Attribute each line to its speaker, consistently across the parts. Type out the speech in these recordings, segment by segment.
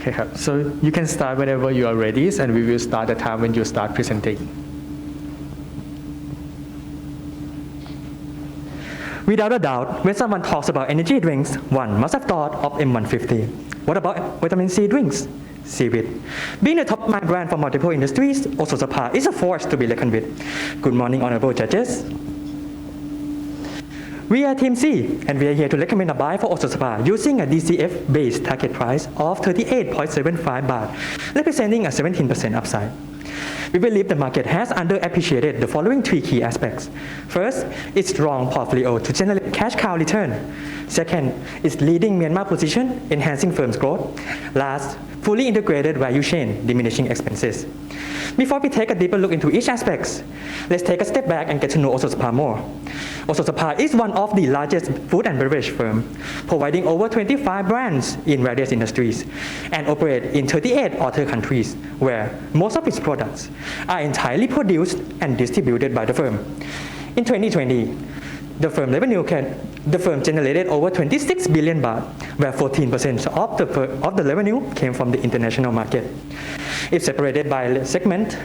Speaker 1: Okay, so you can start whenever you are ready, and we will start the time when you start presenting. Without a doubt, when someone talks about energy drinks, one must have thought of M150. What about vitamin C drinks? Seaweed. Being a top brand for multiple industries, Ososapa is a force to be reckoned with. Good morning, honorable judges. We are Team C, and we are here to recommend a buy for Ososapa using a DCF-based target price of 38.75 baht, representing a 17% upside. We believe the market has underappreciated the following three key aspects. First, its strong portfolio to generate cash cow return. Second, its leading Myanmar position, enhancing firm's growth. Last, fully integrated value chain, diminishing expenses. Before we take a deeper look into each aspect, let's take a step back and get to know Ososapa more. Ososapa is one of the largest food and beverage firms, providing over 25 brands in various industries, and operate in 38 other countries, where most of its products are entirely produced and distributed by the firm. In 2020, the firm generated over 26 billion baht, where 14% of the revenue came from the international market. If separated by segment,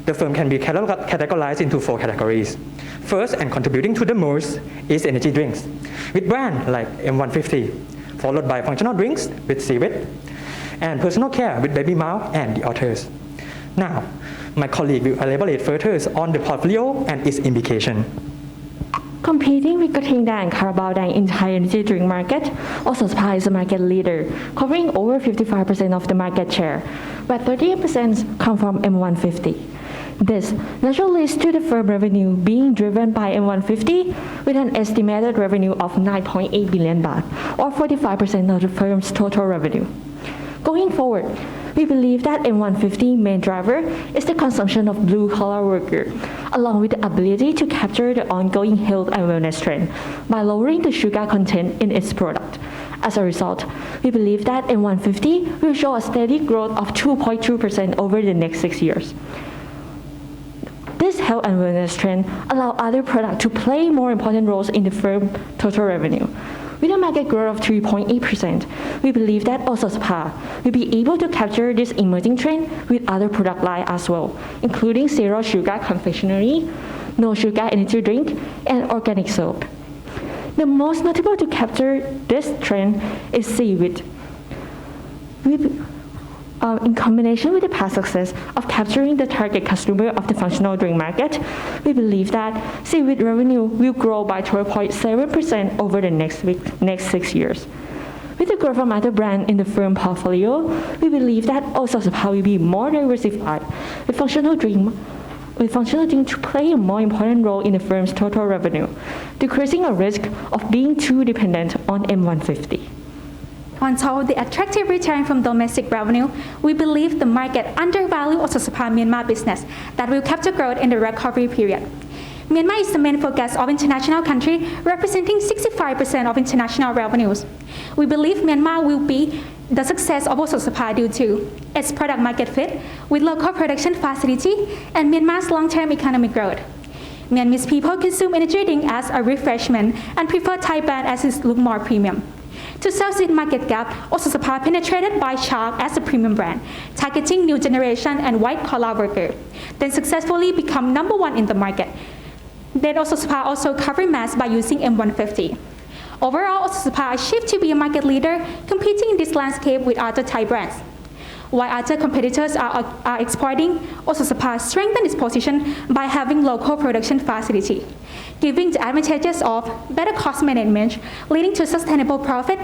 Speaker 1: the firm can be categorized into 4 categories. First, and contributing to the most, is energy drinks, with brands like M150, followed by functional drinks with Seaweed, and personal care with Baby Mouth and the others. Now, my colleague will elaborate further on the portfolio and its implication.
Speaker 2: Competing with Kating and Carabao Dang in Thai energy drink market, Ososapa is a market leader, covering over 55% of the market share, where 38% come from M150. This naturally leads to the firm revenue being driven by M150 with an estimated revenue of 9.8 billion baht, or 45% of the firm's total revenue. Going forward, we believe that M150 main driver is the consumption of blue-collar worker, along with the ability to capture the ongoing health and wellness trend by lowering the sugar content in its product. As a result, we believe that M150 will show a steady growth of 2.2% over the next 6 years. This health and wellness trend allow other products to play more important roles in the firm's total revenue. With a market growth of 3.8%, we believe that Ososapa will be able to capture this emerging trend with other product lines as well, including zero sugar confectionery, no sugar energy drink, and organic soap. The most notable to capture this trend is Seaweed. In combination with the past success of capturing the target consumer of the functional drink market, we believe that Seaweed revenue will grow by 12.7% over the next 6 years. With the growth from other brands in the firm portfolio, we believe that Ososapa will be more diversified, with functional drink to play a more important role in the firm's total revenue, decreasing a risk of being too dependent on M150.
Speaker 3: On top of the attractive return from domestic revenue, we believe the market undervalues Ososapa Myanmar business that will capture growth in the recovery period. Myanmar is the main focus of international country, representing 65% of international revenues. We believe Myanmar will be the success of Ososapa due to its product market fit with local production facility and Myanmar's long-term economic growth. Myanmar's people consume energy drink as a refreshment and prefer Thai brand as it looks more premium. To solve this market gap, Ososapa penetrated by Shark as a premium brand, targeting new generation and white-collar worker, then successfully become number 1 in the market. Then Ososapa also covered mass by using M150. Overall, Ososapa achieved to be a market leader, competing in this landscape with other Thai brands. While other competitors are exporting, Ososapa strengthened its position by having local production facility, giving the advantages of better cost management, leading to sustainable profit,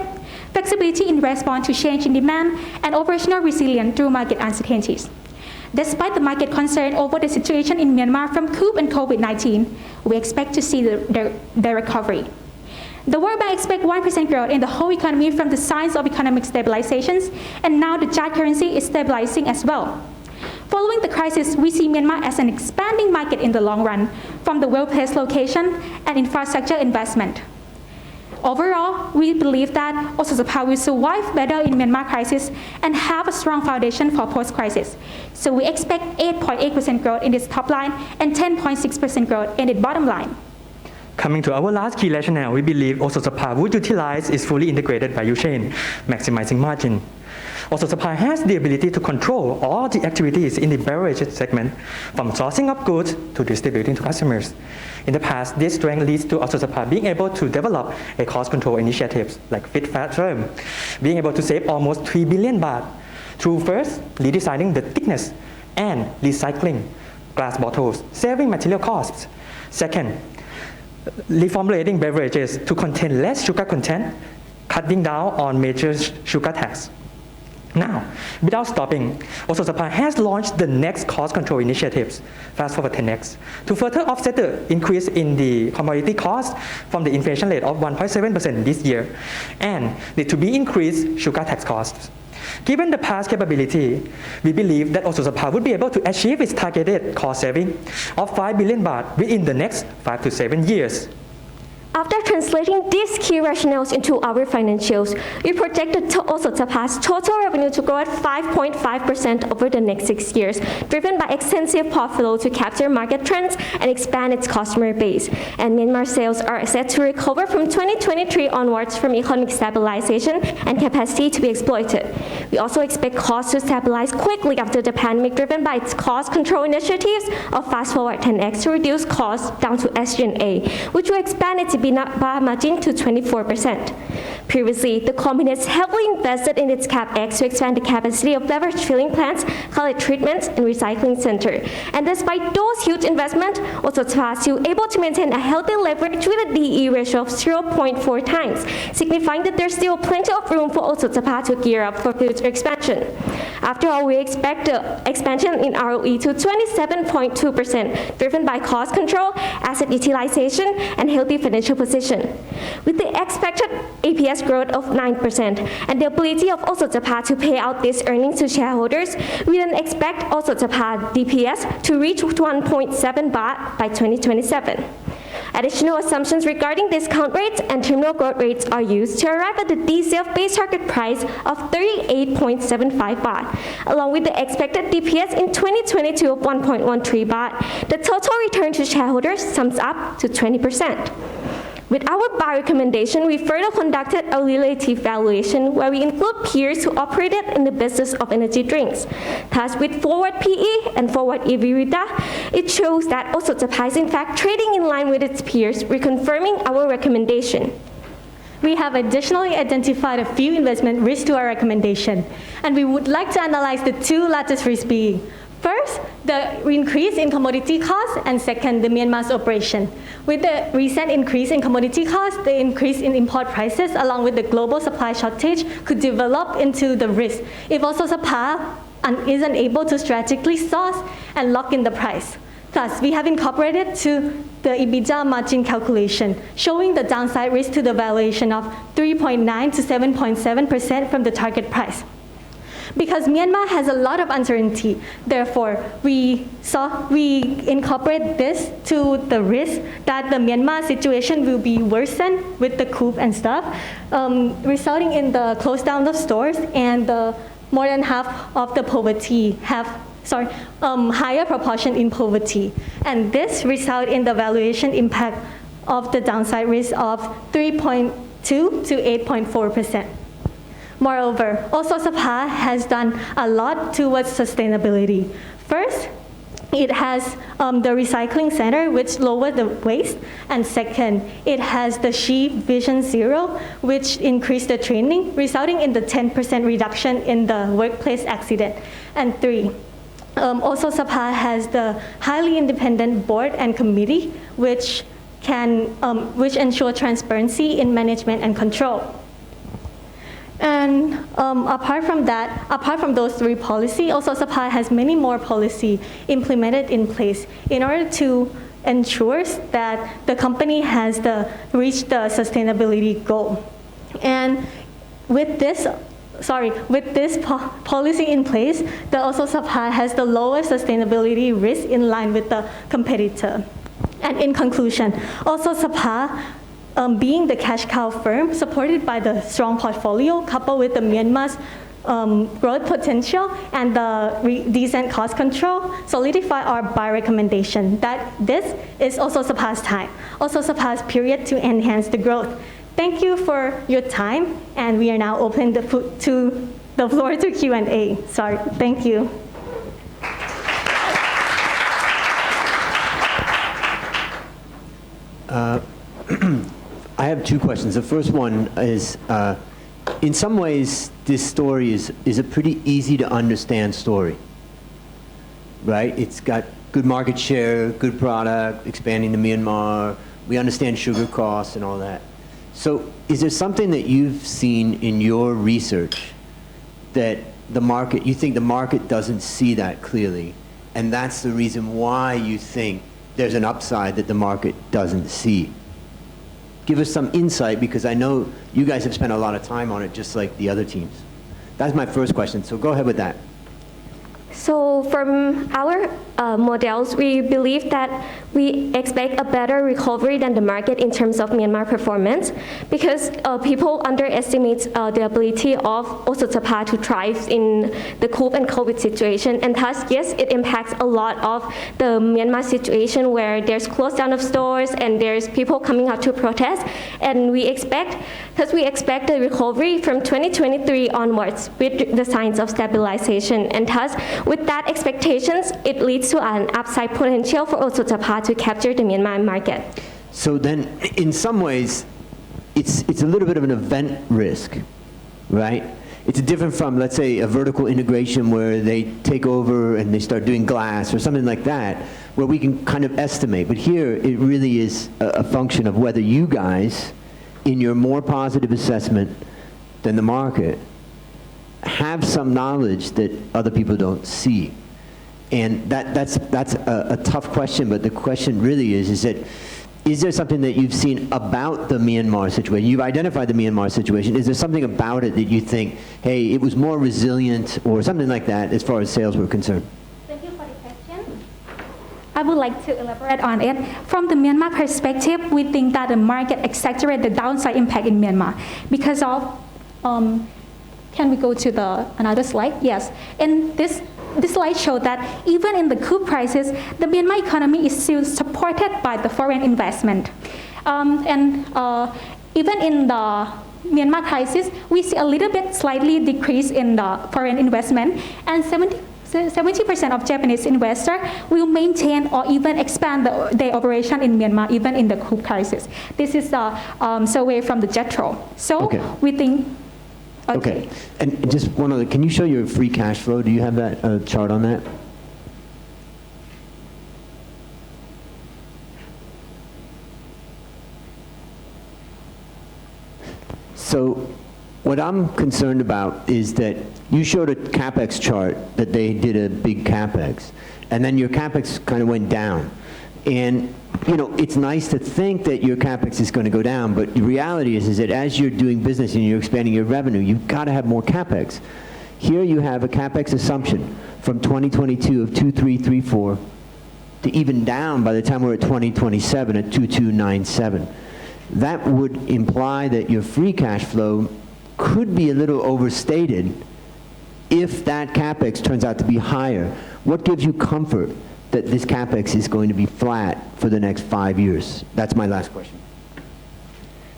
Speaker 3: flexibility in response to change in demand, and operational resilience through market uncertainties. Despite the market concern over the situation in Myanmar from coup and COVID-19, we expect to see the recovery. The World Bank expects 1% growth in the whole economy from the signs of economic stabilizations, and now the Thai currency is stabilizing as well. Following the crisis, we see Myanmar as an expanding market in the long run from the well-placed location and infrastructure investment. Overall, we believe that Ososapa will survive better in Myanmar crisis and have a strong foundation for post-crisis. So we expect 8.8% growth in its top line and 10.6% growth in its bottom line.
Speaker 1: Coming to our last key rationale, we believe Ososapa would utilize its fully integrated value chain, maximizing margin. Also, supply has the ability to control all the activities in the beverage segment, from sourcing of goods to distributing to customers. In the past, this strength leads to also supply being able to develop a cost control initiatives like Fit Fat Firm, being able to save almost 3 billion baht through first redesigning the thickness and recycling glass bottles, saving material costs. Second, reformulating beverages to contain less sugar content, cutting down on major sugar tax. Now, without stopping, also supply has launched the next cost control initiatives, Fast Forward 10x, to further offset the increase in the commodity cost from the inflation rate of 1.7% this year and the to be increased sugar tax costs. Given the past capability, we believe that also supply would be able to achieve its targeted cost saving of 5 billion baht within the next 5 to 7 years.
Speaker 4: After translating these key rationales into our financials, we projected also surpass total revenue to grow at 5.5% over the next 6 years, driven by extensive portfolio to capture market trends and expand its customer base. And Myanmar sales are set to recover from 2023 onwards from economic stabilization and capacity to be exploited. We also expect costs to stabilize quickly after the pandemic, driven by its cost control initiatives of Fast Forward 10x to reduce costs down to SG&A, which will expand its EBITDA margin to 24%. Previously, the company has heavily invested in its CapEx to expand the capacity of beverage filling plants, cullet treatments, and recycling center. And despite those huge investments, also was still able to maintain a healthy leverage with a DE ratio of 0.4 times, signifying that there's still plenty of room for also to gear up for future expansion. After all, we expect the expansion in ROE to 27.2%, driven by cost control, asset utilization, and healthy financial position. With the expected EPS growth of 9% and the ability of also Japan to pay out these earnings to shareholders, we then expect also Japan DPS to reach 1.7 baht by 2027. Additional assumptions regarding discount rates and terminal growth rates are used to arrive at the DCF base target price of 38.75 baht. Along with the expected DPS in 2022 of 1.13 baht, the total return to shareholders sums up to 20%. With our buy recommendation, we further conducted a relative valuation where we include peers who operated in the business of energy drinks. Thus, with forward PE and forward EV/EBITDA, it shows that also Japan is in fact trading in line with its peers, reconfirming our recommendation.
Speaker 5: We have additionally identified a few investment risks to our recommendation, and we would like to analyze the two largest risks being: first, the increase in commodity costs, and second, the Myanmar's operation. With the recent increase in commodity costs, the increase in import prices along with the global supply shortage could develop into the risk if also supply is unable to strategically source and lock in the price. Thus, we have incorporated to the EBITDA margin calculation, showing the downside risk to the valuation of 3.9 to 7.7% from the target price. Because Myanmar has a lot of uncertainty, therefore, we incorporate this to the risk that the Myanmar situation will be worsened with the coup and stuff, resulting in the close down of stores and more than half of the poverty higher proportion in poverty. And this result in the valuation impact of the downside risk of 3.2 to 8.4%. Moreover, also Sapa has done a lot towards sustainability. First, it has the recycling center, which lowers the waste. And second, it has the She Vision Zero, which increased the training, resulting in the 10% reduction in the workplace accident. And three, also Sapa has the highly independent board and committee, which ensure transparency in management and control. And apart from those three policies, also Sapa has many more policies implemented in place in order to ensure that the company has reached the sustainability goal. And with this policy in place, the also Sapa has the lowest sustainability risk in line with the competitor. And in conclusion, also Sapa, being the cash cow firm supported by the strong portfolio coupled with the Myanmar's growth potential and the decent cost control, solidify our buy recommendation that this is also Sapa's time, also Sapa's period to enhance the growth. Thank you for your time, and we are now open to the floor to Q&A. Sorry, thank you.
Speaker 6: I have two questions. The first one is, in some ways, this story is a pretty easy to understand story, right? It's got good market share, good product, expanding to Myanmar. We understand sugar costs and all that. So is there something that you've seen in your research that you think the market doesn't see that clearly, and that's the reason why you think there's an upside that the market doesn't see? Give us some insight, because I know you guys have spent a lot of time on it, just like the other teams. That's my first question, so go ahead with that.
Speaker 4: So from our models, we believe that we expect a better recovery than the market in terms of Myanmar performance, because people underestimate the ability of Osotapa to thrive in the coup and COVID situation. And thus, yes, it impacts a lot of the Myanmar situation where there's close down of stores and there's people coming out to protest. And we expect the recovery from 2023 onwards with the signs of stabilization. And thus, with that expectations, it leads to an upside potential for Osotapa to capture the Myanmar market.
Speaker 6: So then, in some ways, it's a little bit of an event risk, right? It's different from, let's say, a vertical integration where they take over and they start doing glass or something like that, where we can kind of estimate. But here, it really is a function of whether you guys, in your more positive assessment than the market, have some knowledge that other people don't see. And that's a tough question, but the question really is there something that you've seen about the Myanmar situation? You've identified the Myanmar situation. Is there something about it that you think, hey, it was more resilient or something like that as far as sales were concerned?
Speaker 3: Thank you for the question. I would like to elaborate on it. From the Myanmar perspective, we think that the market exaggerated the downside impact in Myanmar because of, can we go to another slide? Yes. And this slide shows that even in the coup crisis, the Myanmar economy is still supported by the foreign investment. Even in the Myanmar crisis, we see a little bit slightly decrease in the foreign investment, and 70% of Japanese investors will maintain or even expand their operation in Myanmar, even in the coup crisis. This is a survey from the JETRO. So we think.
Speaker 6: Okay. And just one other, can you show your free cash flow? Do you have that chart on that? So what I'm concerned about is that you showed a CapEx chart that they did a big CapEx, and then your CapEx kind of went down. And you know, it's nice to think that your CapEx is going to go down, but the reality is that as you're doing business and you're expanding your revenue, you've got to have more CapEx. Here you have a CapEx assumption from 2022 of 2,334 to even down by the time we're at 2027 at 2,297. That would imply that your free cash flow could be a little overstated if that CapEx turns out to be higher. What gives you comfort that this CapEx is going to be flat for the next 5 years? That's my last question.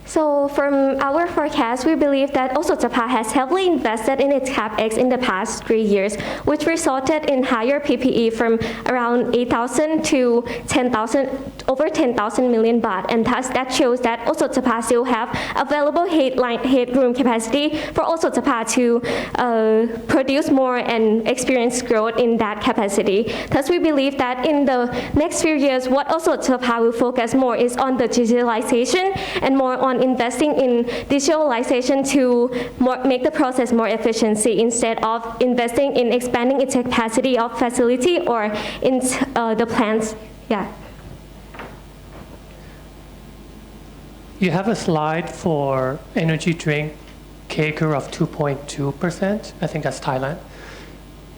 Speaker 4: So from our forecast, we believe that Osotapa has heavily invested in its CapEx in the past 3 years, which resulted in higher PPE from around 8,000 to 10,000, over 10,000 million baht, and thus that shows that Osotapa still have available headroom capacity for Osotapa to produce more and experience growth in that capacity. Thus we believe that in the next few years, what Osotapa will focus more is on the digitalization and more on investing in digitalization to make the process more efficiency instead of investing in expanding its capacity of facility or in the plants. Yeah.
Speaker 7: You have a slide for energy drink CAGR of 2.2%. I think that's Thailand.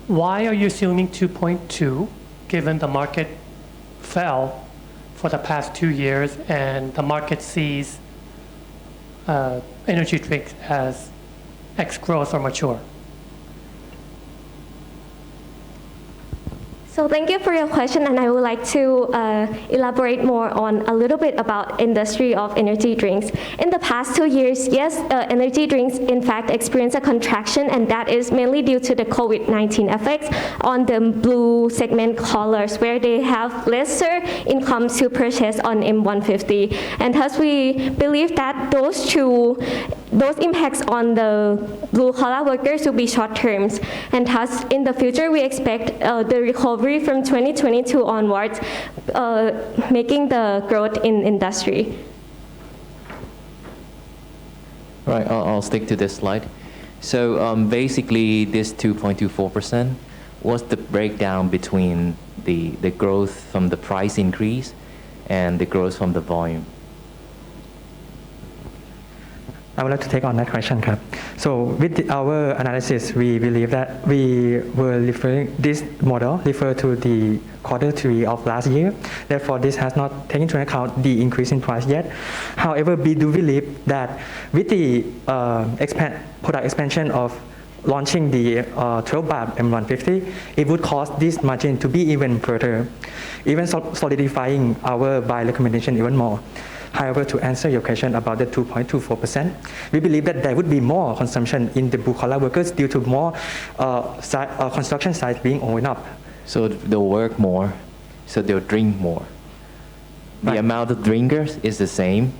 Speaker 7: Why are you assuming 2.2 given the market fell for the past 2 years and the market sees energy drinks as ex-growth or mature?
Speaker 4: So So thank you for your question, and I would like to elaborate more on a little bit about industry of energy drinks. In the past 2 years, yes, energy drinks in fact experienced a contraction, and that is mainly due to the COVID-19 effects on the blue segment callers, where they have lesser income to purchase on M150, and thus we believe that those impacts on the blue collar workers will be short terms, and thus in the future we expect the recovery from 2022 onwards, making the growth in industry.
Speaker 8: Right, I'll stick to this slide. So basically this 2.24%, what's the breakdown between the growth from the price increase and the growth from the volume?
Speaker 1: I would like to take on that question, Kap. So with our analysis, we believe that we were referring, this model referred to the Q3 of last year. Therefore, this has not taken into account the increase in price yet. However, we do believe that with the product expansion of launching the 12 baht M150, it would cause this margin to be even further, even solidifying our buy recommendation even more. However, to answer your question about the 2.24%, we believe that there would be more consumption in the blue-collar workers due to more construction sites being opened up.
Speaker 8: So they'll work more, so they'll drink more. The
Speaker 1: Right.
Speaker 8: amount of drinkers is the same,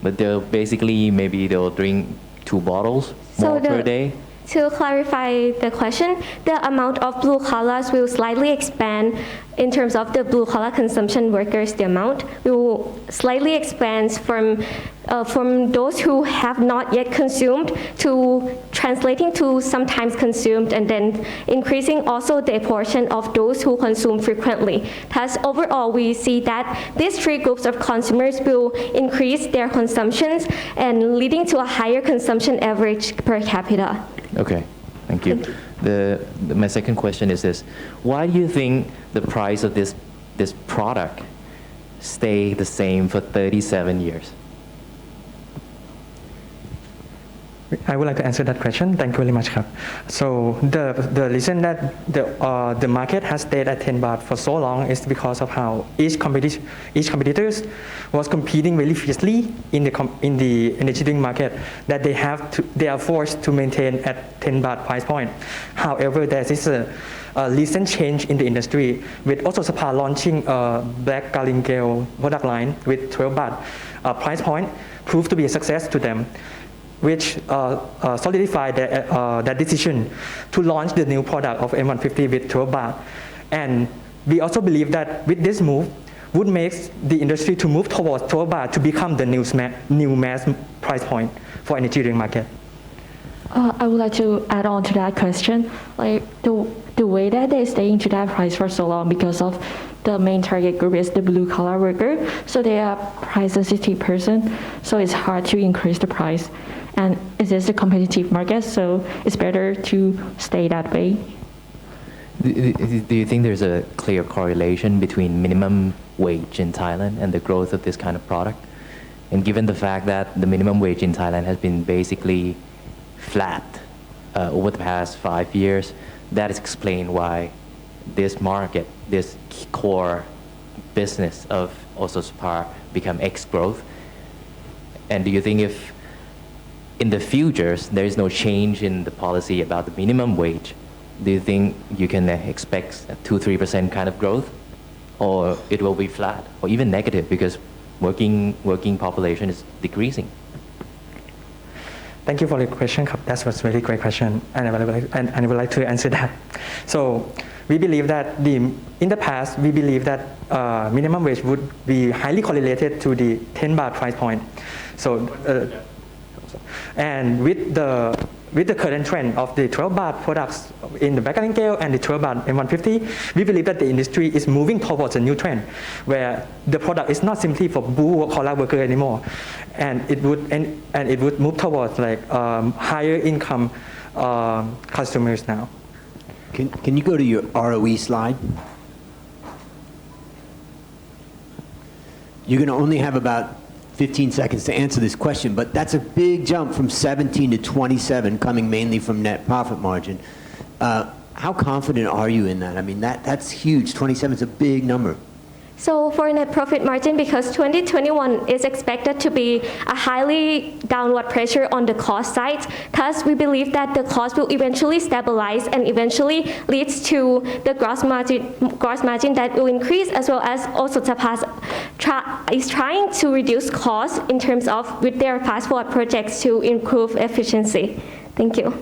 Speaker 8: but maybe they'll drink 2 bottles more per day.
Speaker 4: To clarify the question, the amount of blue collars will slightly expand in terms of the blue collar consumption workers. The amount will slightly expand from those who have not yet consumed to translating to sometimes consumed, and then increasing also the portion of those who consume frequently. Thus, overall, we see that these 3 groups of consumers will increase their consumptions and leading to a higher consumption average per capita.
Speaker 8: Okay, thank you. My second question is this: why do you think the price of this product stay the same for 37 years?
Speaker 1: I would like to answer that question. Thank you very much, Kap. So the reason that the market has stayed at 10 baht for so long is because of how each competitors was competing very fiercely in the energy drink market, that they are forced to maintain at 10 baht price point. However, there is a recent change in the industry with also Sapa launching a Black Galingale product line with 12 baht price point proved to be a success to them, which solidified that decision to launch the new product of M150 with 12 baht. And we also believe that with this move would make the industry to move towards 12 baht to become the new mass price point for energy drink market.
Speaker 2: I would like to add on to that question. Like the way that they stay into that price for so long because of the main target group is the blue collar worker, so they are price sensitive person, so it's hard to increase the price. And it is a competitive market, so it's better to stay that way.
Speaker 8: Do you think there's a clear correlation between minimum wage in Thailand and the growth of this kind of product? And given the fact that the minimum wage in Thailand has been basically flat over the past 5 years, that is explained why this market, this core business of also Sapa become X growth. And do you think if in the futures there is no change in the policy about the minimum wage, do you think you can expect a 2-3% kind of growth, or it will be flat or even negative because working population is decreasing?
Speaker 1: Thank you for the question. That was a really great question, and I would like to answer that. So we believe that in the past, we believe that minimum wage would be highly correlated to the 10 baht price point. So, and with the current trend of the 12 baht products in the Black Galingale and the 12 baht M150, we believe that the industry is moving towards a new trend where the product is not simply for blue collar worker anymore, and it would move towards like higher income customers now.
Speaker 6: Can you go to your ROE slide? You're going to only have about 15 seconds to answer this question, but that's a big jump from 17 to 27, coming mainly from net profit margin. How confident are you in that? I mean, that's huge. 27 is a big number.
Speaker 4: So for net profit margin, because 2021 is expected to be a highly downward pressure on the cost side, because we believe that the cost will eventually stabilize and eventually leads to the gross margin that will increase, as well as also Japan is trying to reduce costs in terms of with their fast forward projects to improve efficiency. Thank you.